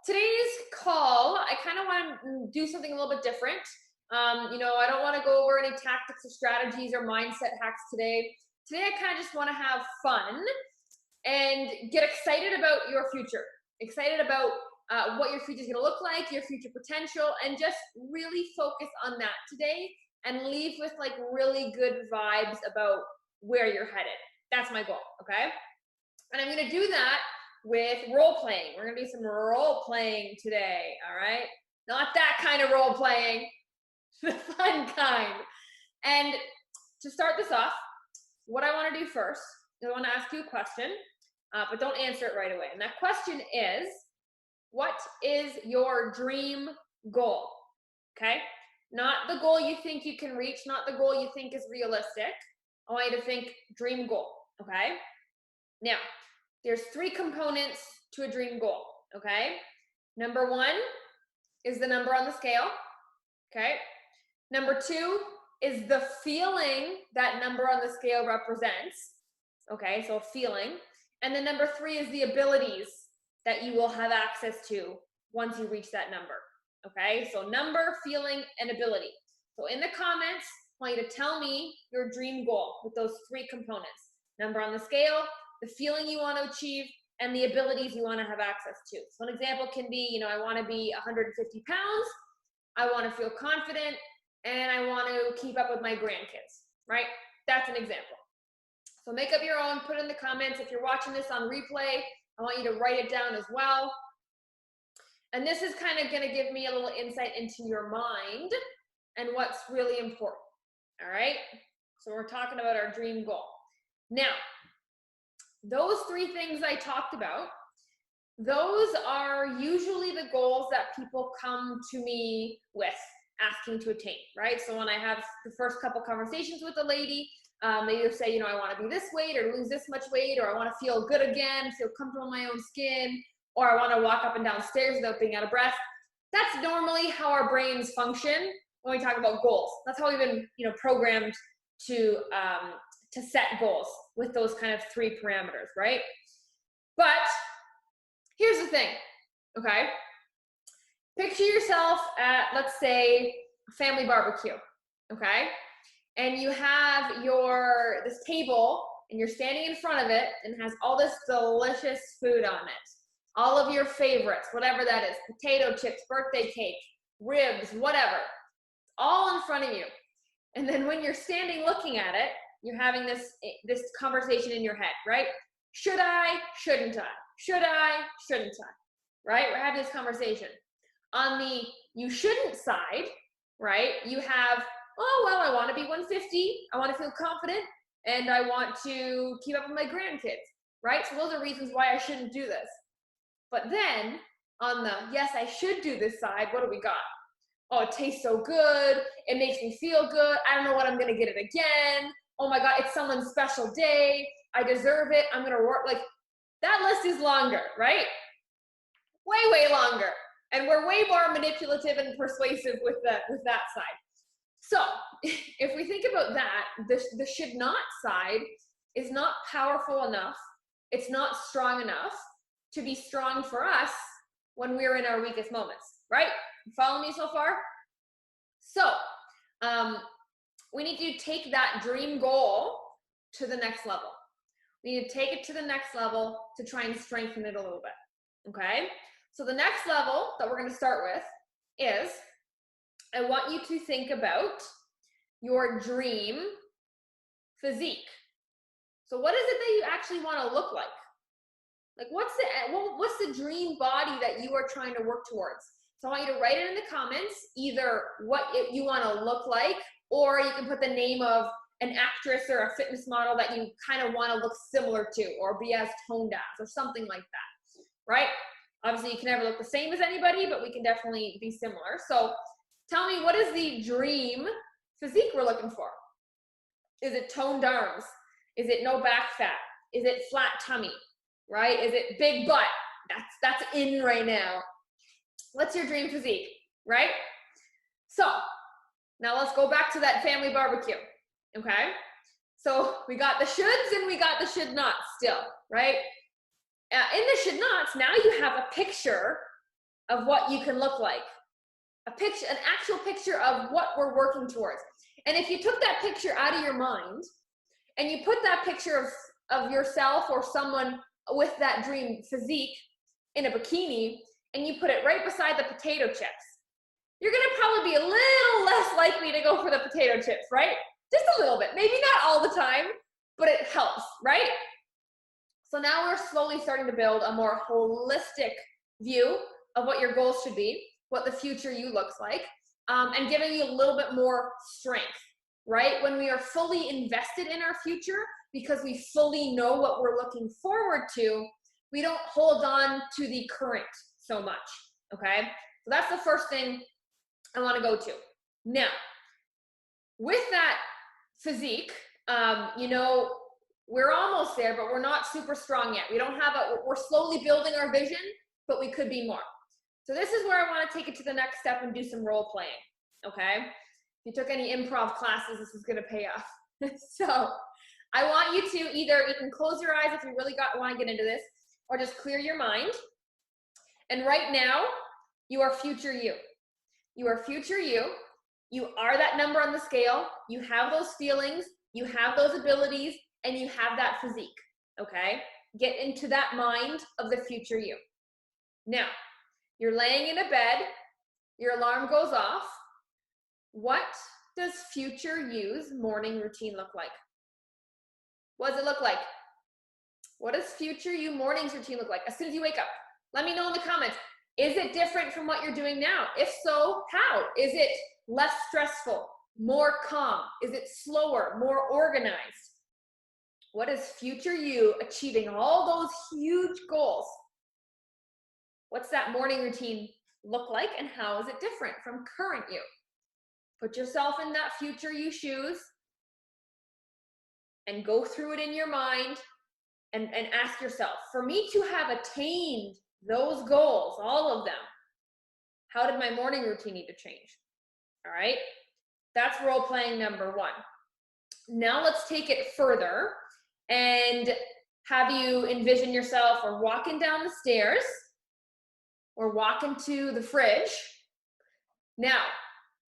today's call, I kind of want to do something a little bit different. I don't want to go over any tactics or strategies or mindset hacks today. Today, I kind of just want to have fun and get excited about your future, excited about what your future is going to look like, your future potential, and just really focus on that today and leave with like really good vibes about where you're headed. That's my goal, okay? And I'm going to do that with role playing. We're going to do some role playing today, all right? Not that kind of role playing, the fun kind. And to start this off, what I want to do first is I want to ask you a question, but don't answer it right away. And that question is, what is your dream goal? Okay? Not the goal you think you can reach, not the goal you think is realistic. I want you to think dream goal, okay? Now, there's 3 components to a dream goal, okay? Number 1 is the number on the scale, okay? Number 2 is the feeling that number on the scale represents, okay? So feeling. And then number 3 is the abilities that you will have access to once you reach that number, okay? So number, feeling, and ability. So in the comments, I want you to tell me your dream goal with those 3 components. Number on the scale, the feeling you want to achieve, and the abilities you want to have access to. So an example can be, I want to be 150 pounds, I want to feel confident, and I want to keep up with my grandkids, right? That's an example. So make up your own, put it in the comments. If you're watching this on replay, I want you to write it down as well. And this is kind of going to give me a little insight into your mind and what's really important, all right? So we're talking about our dream goal. Now, those 3 things I talked about, those are usually the goals that people come to me with asking to attain, right? So when I have the first couple conversations with a lady, they either say, I want to be this weight or lose this much weight, or I want to feel good again, feel comfortable in my own skin, or I want to walk up and down stairs without being out of breath. That's normally how our brains function when we talk about goals. That's how we've been, programmed to set goals with those kind of 3 parameters, right? But here's the thing, okay? Picture yourself at, let's say, a family barbecue, okay? And you have this table, and you're standing in front of it, and it has all this delicious food on it. All of your favorites, whatever that is, potato chips, birthday cake, ribs, whatever, all in front of you. And then when you're standing looking at it, you're having this conversation in your head, right? Should I? Shouldn't I? Should I? Shouldn't I? Right? We're having this conversation. On the you shouldn't side, right? You have, oh, well, I want to be 150. I want to feel confident, and I want to keep up with my grandkids, right? So those are reasons why I shouldn't do this. But then on the yes, I should do this side, what do we got? Oh, it tastes so good. It makes me feel good. I don't know when I'm going to get it again. Oh my God, it's someone's special day. I deserve it. I'm going to work. Like, that list is longer, right? Way, way longer. And we're way more manipulative and persuasive with that side. So if we think about that, the should not side is not powerful enough. It's not strong enough to be strong for us when we're in our weakest moments, right? You follow me so far? So we need to take that dream goal to the next level. We need to take it to the next level to try and strengthen it a little bit, okay? So the next level that we're going to start with is, I want you to think about your dream physique. So what is it that you actually want to look like? Like, what's the dream body that you are trying to work towards? So I want you to write it in the comments, either what you want to look like, or you can put the name of an actress or a fitness model that you kind of want to look similar to, or be as toned as, or something like that, right? Obviously, you can never look the same as anybody, but we can definitely be similar. So tell me, what is the dream physique we're looking for? Is it toned arms? Is it no back fat? Is it flat tummy, right? Is it big butt? That's in right now. What's your dream physique, right? So now let's go back to that family barbecue, okay? So we got the shoulds and we got the should nots still, right? In the should nots, now you have a picture of what you can look like. A picture, an actual picture of what we're working towards. And if you took that picture out of your mind and you put that picture of yourself or someone with that dream physique in a bikini and you put it right beside the potato chips, you're gonna probably be a little less likely to go for the potato chips, right? Just a little bit, maybe not all the time, but it helps, right? So now we're slowly starting to build a more holistic view of what your goals should be, what the future you looks like, and giving you a little bit more strength, right? When we are fully invested in our future because we fully know what we're looking forward to, we don't hold on to the current so much, okay? So that's the first thing I want to go to. Now, with that physique, you know, we're almost there, but we're not super strong yet. We don't have we're slowly building our vision, but we could be more. So this is where I want to take it to the next step and do some role playing, okay? If you took any improv classes, this is going to pay off. So I want you to you can close your eyes if you really want to get into this, or just clear your mind. And right now, you are future you. You are future you. You are that number on the scale. You have those feelings. You have those abilities. And you have that physique, okay? Get into that mind of the future you. Now, you're laying in a bed. Your alarm goes off. What does future you's morning routine look like? What does it look like? What does future you morning's routine look like? As soon as you wake up, let me know in the comments. Is it different from what you're doing now? If so, how? Is it less stressful, more calm? Is it slower, more organized? What is future you achieving all those huge goals? What's that morning routine look like, and how is it different from current you? Put yourself in that future you shoes and go through it in your mind and ask yourself, for me to have attained those goals, all of them, how did my morning routine need to change? All right, that's role playing number one. Now let's take it further and have you envision yourself or walking down the stairs or walking to the fridge. Now,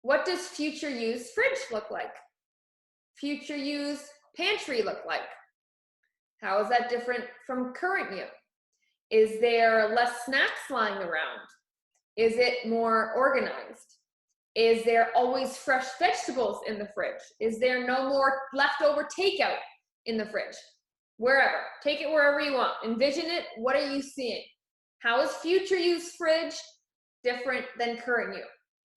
what does future you's fridge look like? Future you's pantry look like? How is that different from current you? Is there less snacks lying around? Is it more organized? Is there always fresh vegetables in the fridge? Is there no more leftover takeout in the fridge? Wherever, take it wherever you want. Envision it. What are you seeing? How is future you's fridge different than current you?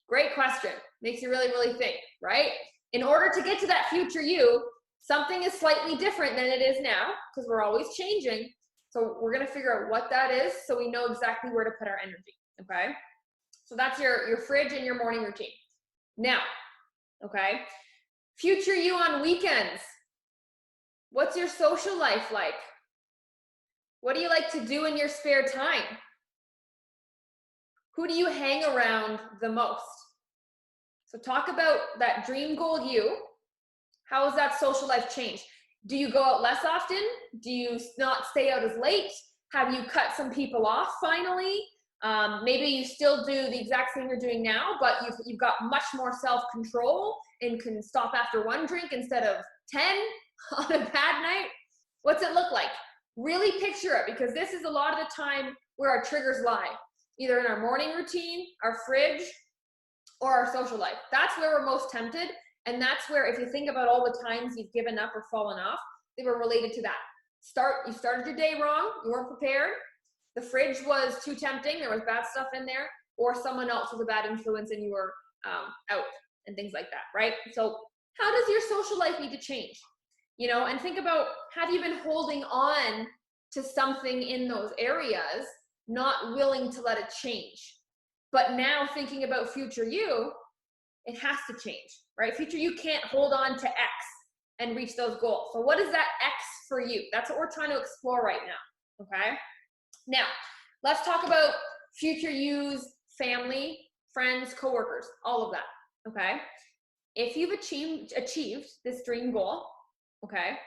Great question. Makes you really, really think, right? In order to get to that future you, something is slightly different than it is now because we're always changing. So we're going to figure out what that is so we know exactly where to put our energy, okay? So that's your fridge and your morning routine. Now, okay, future you on weekends. What's your social life like? What do you like to do in your spare time? Who do you hang around the most? So talk about that dream goal you. How has that social life changed? Do you go out less often? Do you not stay out as late? Have you cut some people off finally? Maybe you still do the exact thing you're doing now, but you've got much more self-control and can stop after one drink instead of 10 on a bad night. What's it look like? Really picture it, because this is a lot of the time where our triggers lie, either in our morning routine, our fridge, or our social life. That's where we're most tempted. And that's where, if you think about all the times you've given up or fallen off, they were related to that. You started your day wrong, you weren't prepared, the fridge was too tempting, there was bad stuff in there, or someone else was a bad influence and you were out and things like that, right? So how does your social life need to change? You know, and think about, have you been holding on to something in those areas, not willing to let it change? But now thinking about future you, it has to change, right? Future you can't hold on to X and reach those goals. So what is that X for you? That's what we're trying to explore right now, okay? Now, let's talk about future you's family, friends, coworkers, all of that, okay? If you've achieved this dream goal, okay,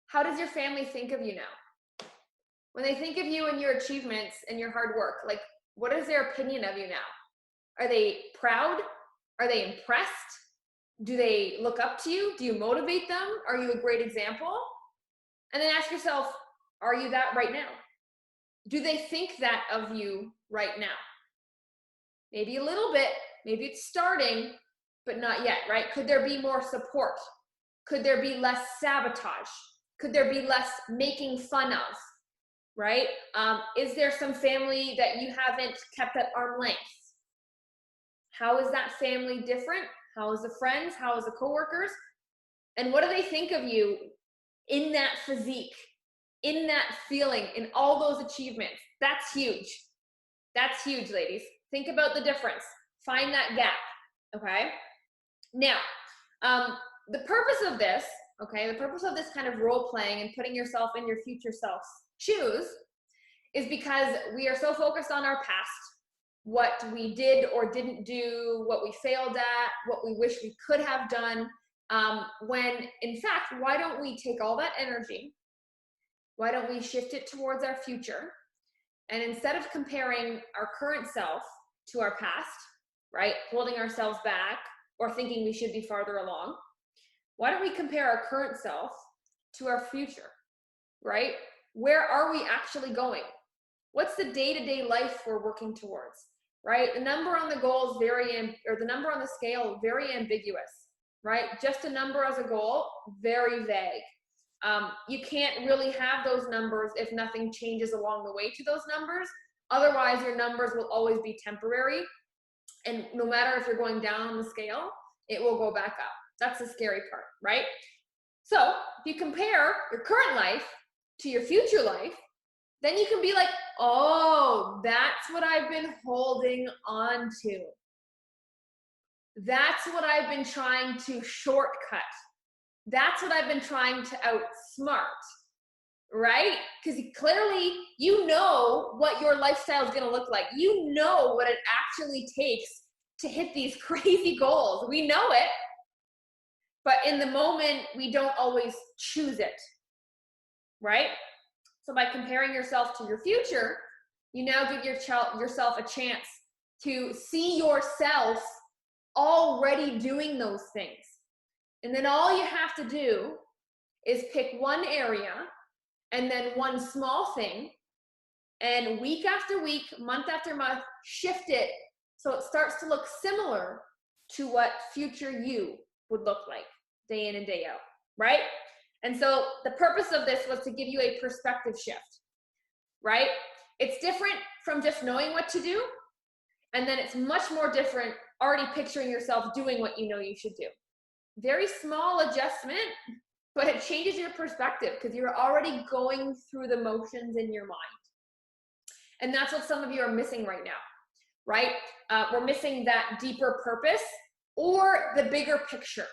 how does your family think of you now? When they think of you and your achievements and your hard work, like, What is their opinion of you now? Are they proud? Are they impressed? Do they look up to you? Do you motivate them? Are you a great example? And then ask yourself, are you that right now? Do they think that of you right now? Maybe a little bit, maybe it's starting, but not yet, right? Could there be more support? Could there be less sabotage? Could there be less making fun of, right? Is there some family that you haven't kept at arm's length? How is that family different? How is the friends? How is the coworkers? And what do they think of you in that physique, in that feeling, in all those achievements? That's huge. That's huge, ladies. Think about the difference. Find that gap, okay? Now, the purpose of this, okay, the purpose of this kind of role playing and putting yourself in your future self's shoes is because we are so focused on our past, what we did or didn't do, what we failed at, what we wish we could have done, when in fact, why don't we take all that energy, why don't we shift it towards our future? And instead of comparing our current self to our past, right, holding ourselves back or thinking we should be farther along, why don't we compare our current self to our future, right? Where are we actually going? What's the day-to-day life we're working towards, right? The number on the goal is the number on the scale, very ambiguous, right? Just a number as a goal, very vague. You can't really have those numbers if nothing changes along the way to those numbers. Otherwise, your numbers will always be temporary. And no matter if you're going down on the scale, it will go back up. That's the scary part, right? So if you compare your current life to your future life, then you can be like, oh, that's what I've been holding on to. That's what I've been trying to shortcut. That's what I've been trying to outsmart, right? Because clearly you know what your lifestyle is going to look like. You know what it actually takes to hit these crazy goals. We know it, but in the moment, we don't always choose it, right? So by comparing yourself to your future, you now give yourself a chance to see yourself already doing those things. And then all you have to do is pick one area and then one small thing, and week after week, month after month, shift it so it starts to look similar to what future you would look like day in and day out, right? And so the purpose of this was to give you a perspective shift, right? It's different from just knowing what to do, and then it's much more different already picturing yourself doing what you know you should do. Very small adjustment, but it changes your perspective because you're already going through the motions in your mind. And that's what some of you are missing right now, right? We're missing that deeper purpose or the bigger picture.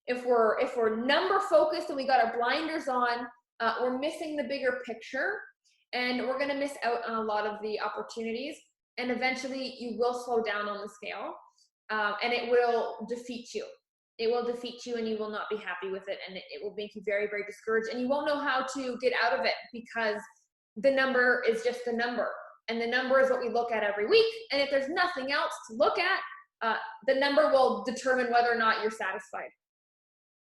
If we're number focused and we got our blinders on, we're missing the bigger picture, and we're gonna miss out on a lot of the opportunities. And eventually you will slow down on the scale, and it will defeat you. It will defeat you and you will not be happy with it, and it will make you very, very discouraged, and you won't know how to get out of it because the number is just a number, and the number is what we look at every week. And if there's nothing else to look at, the number will determine whether or not you're satisfied,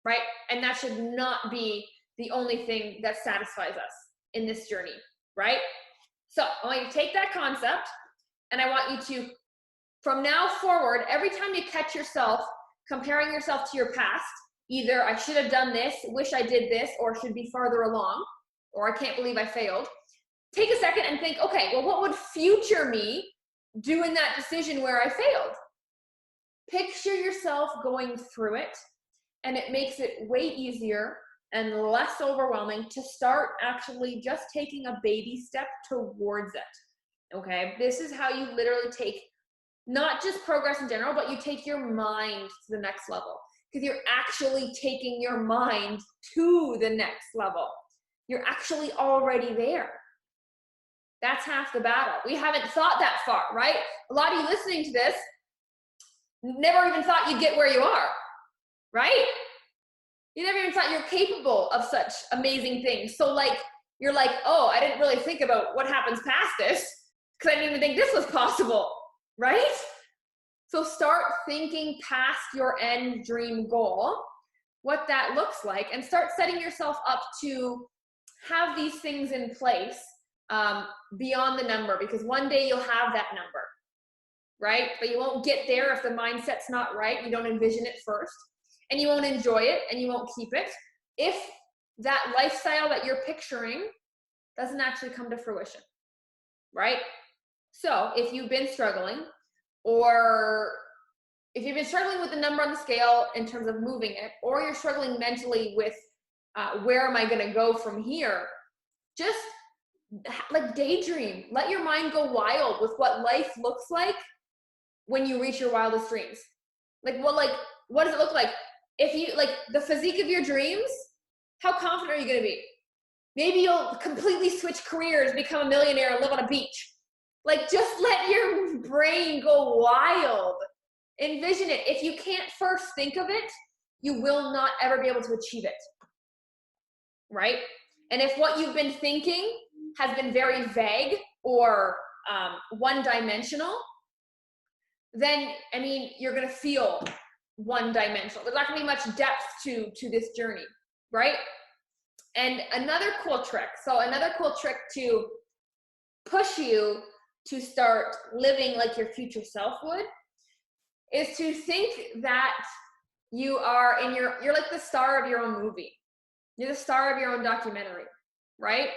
right? And that should not be the only thing that satisfies us in this journey, right? So I want you to take that concept, and I want you to, from now forward, every time you catch yourself comparing yourself to your past, either I should have done this, wish I did this, or should be farther along, or I can't believe I failed, take a second and think, okay, well, what would future me do in that decision where I failed? Picture yourself going through it, and it makes it way easier and less overwhelming to start actually just taking a baby step towards it, okay? This is how you literally take not just progress in general, but you take your mind to the next level, because you're actually taking your mind to the next level. You're actually already there. That's half the battle. We haven't thought that far, right? A lot of you listening to this never even thought you'd get where you are, right? You never even thought you're capable of such amazing things. So like, you're like, oh, I didn't really think about what happens past this. because I didn't even think this was possible, right? So start thinking past your end dream goal, what that looks like, and start setting yourself up to have these things in place beyond the number, because one day you'll have that number, right? But you won't get there if the mindset's not right. You don't envision it first, and you won't enjoy it, and you won't keep it if that lifestyle that you're picturing doesn't actually come to fruition, right? So if you've been struggling, or if you've been struggling with the number on the scale in terms of moving it, or you're struggling mentally with where am I going to go from here, just like daydream. Let your mind go wild with what life looks like when you reach your wildest dreams. Like what does it look like? If you like the physique of your dreams, how confident are you going to be? Maybe you'll completely switch careers, become a millionaire, and live on a beach. Like, just let your brain go wild. Envision it. If you can't first think of it, you will not ever be able to achieve it, right? And if what you've been thinking has been very vague or one-dimensional, then, I mean, you're going to feel one-dimensional. There's not going to be much depth to this journey, right? And another cool trick to push you to start living like your future self would is to think that you're like the star of your own movie. You're the star of your own documentary, right?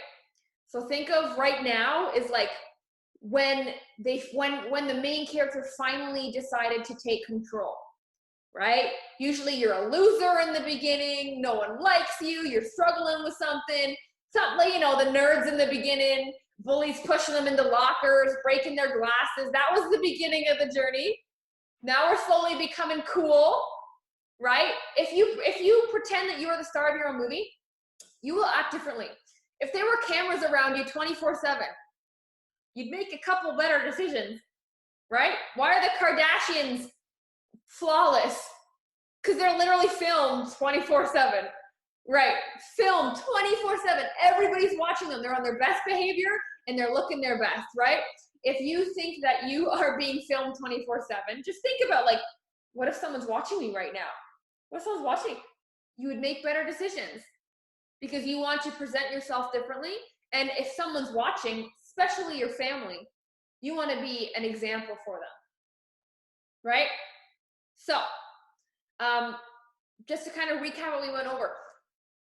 So think of right now is like when the main character finally decided to take control, right? Usually you're a loser in the beginning, no one likes you, you're struggling with something, you know, the nerds in the beginning, bullies pushing them into lockers, breaking their glasses. That was the beginning of the journey. Now we're slowly becoming cool, right? If you pretend that you are the star of your own movie, you will act differently. If there were cameras around you 24/7, you'd make a couple better decisions, right? Why are the Kardashians flawless? Because they're literally filmed 24/7, right? Filmed 24/7. Everybody's watching them. They're on their best behavior and they're looking their best, right? If you think that you are being filmed 24/7, just think about, like, what if someone's watching me right now? What if someone's watching? You would make better decisions because you want to present yourself differently. And if someone's watching, especially your family, you want to be an example for them, right? So, just to kind of recap what we went over,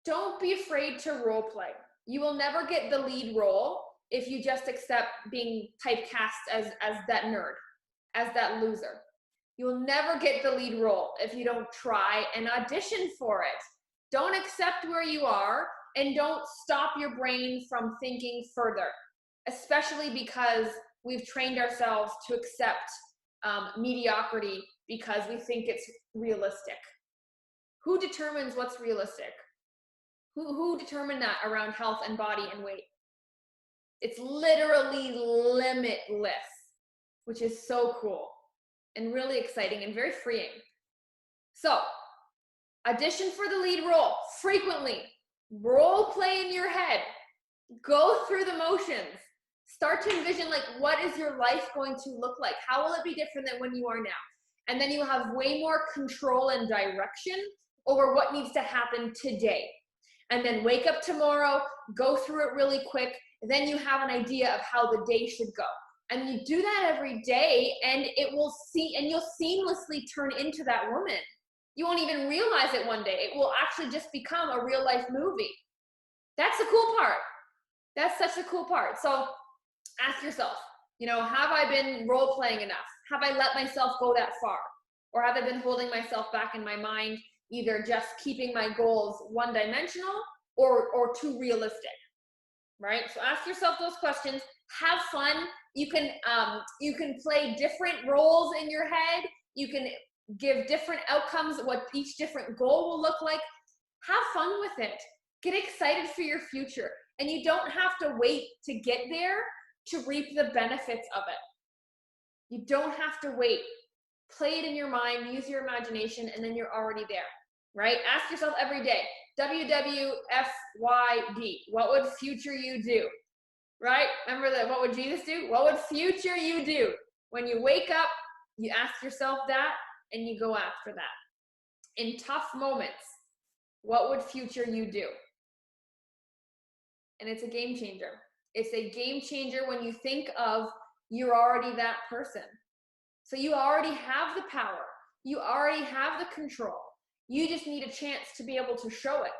don't be afraid to role play. You will never get the lead role if you just accept being typecast as that nerd, as that loser. You'll never get the lead role if you don't try and audition for it. Don't accept where you are, and don't stop your brain from thinking further, especially because we've trained ourselves to accept mediocrity because we think it's realistic. Who determines what's realistic? Who determined that around health and body and weight? It's literally limitless, which is so cool and really exciting and very freeing. So, audition for the lead role frequently. Role play in your head. Go through the motions. Start to envision, like, what is your life going to look like? How will it be different than when you are now? And then you'll have way more control and direction over what needs to happen today. And then wake up tomorrow, go through it really quick, and then you have an idea of how the day should go. And you do that every day, and you'll seamlessly turn into that woman. You won't even realize it one day. It will actually just become a real life movie. That's the cool part. That's such a cool part. So ask yourself, you know, have I been role playing enough? Have I let myself go that far? Or have I been holding myself back in my mind, either just keeping my goals one-dimensional or too realistic, right? So ask yourself those questions. Have fun. You can play different roles in your head. You can give different outcomes, what each different goal will look like. Have fun with it. Get excited for your future. And you don't have to wait to get there to reap the benefits of it. You don't have to wait. Play it in your mind, use your imagination, and then you're already there, right? Ask yourself every day, WWFYD, what would future you do, right? Remember that, what would Jesus do? What would future you do? When you wake up, you ask yourself that and you go after that. In tough moments, what would future you do? And it's a game changer. It's a game changer when you think of you're already that person. So you already have the power. You already have the control. You just need a chance to be able to show it.